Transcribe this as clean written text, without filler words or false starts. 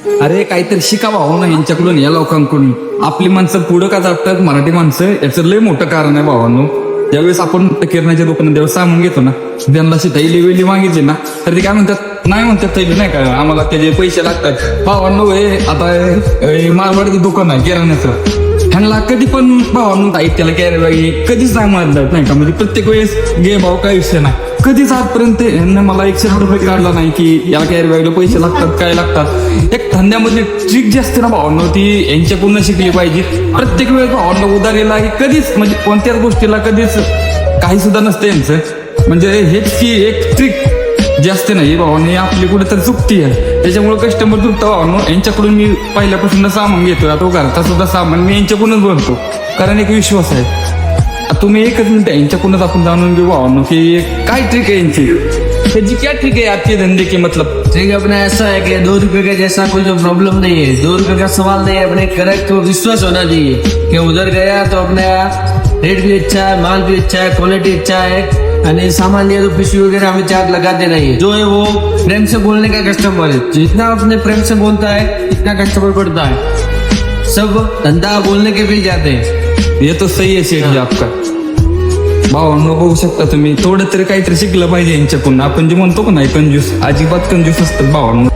अरे काहीतरी शिका भाऊ ना यांच्याकडून, या लोकांकडून. आपली माणसं पुढं का जातात मराठी माणसं, याचं लय मोठं कारण आहे भावांनो. ज्यावेळेस आपण किराणाच्या दुकानात जेव्हा सामान घेतो ना, त्यांना अशी थैली वेली मागितली ना, तर ते काय म्हणतात, नाही म्हणतात थैली नाही का, आम्हाला त्याचे पैसे लागतात. भावांनो हे आता मारवाडी दुकान आहे किराण्याचं, ह्यांना कधी पण भावांनो ताई त्याला कॅरी कधीच नाही मारतात नाही का, म्हणजे प्रत्येक वेळेस घे भाऊ काय विषय नाही. कधीच आजपर्यंत यांना मला 100 रुपये काढला नाही की याला कॅरी बॅगला पैसे लागतात काय लागतात. एक धंद्यामध्ये ट्रिक जी असते ना भावांनो, ती यांच्याकडून शिकली पाहिजे. प्रत्येक वेळेस भावांनो उदारीला कधीच म्हणजे कोणत्याच गोष्टीला कधीच काही सुद्धा नसतं यांचं. म्हणजे हेच की एक ट्रिक जी असते ना ही भावांनी आपली कुठेतरी चुकती आहे, त्याच्यामुळे कस्टमर चुकतं भावांनो. यांच्याकडून मी पहिल्यापासून सामान घेतोय, तो घरचा सुद्धा सामान मी यांच्याकडूनच बनतो, कारण एक विश्वास आहे. तुम्ही एकच मिनिट यांच्याकडूनच आपण जाणून घेऊ भावांनो की काय ट्रिक है इनकी, जी क्या ट्रिक है आपके धंधे की. मतलब ठीक अपना ऐसा है कि 2 रुपए का जैसा कोई जो प्रॉब्लम नहीं है, 2 रुपए का सवाल नहीं है. अपने करेक्ट तो विश्वास होना चाहिए कि उधर गया तो अपने रेट भी अच्छा है, माल भी अच्छा है, क्वालिटी अच्छा है, आणि सामान लिया तो पिशवी वगैरह हमें चार्ज लगाते नहीं है. जो है वो प्रेम से बोलने का कस्टमर है, जितना अपने प्रेम से बोलता है इतना कस्टमर बढ़ता है. सब धंधा बोलने के भी जाते हैं. ये तो सही आहे शेठ जी आपका. भावांनो बघू शकता तुम्ही, थोडं तरी काहीतरी शिकलं पाहिजे यांच्याकडून. आपण जे म्हणतो का नाही कंजूस, अजिबात कंजूस असतात भावांनो.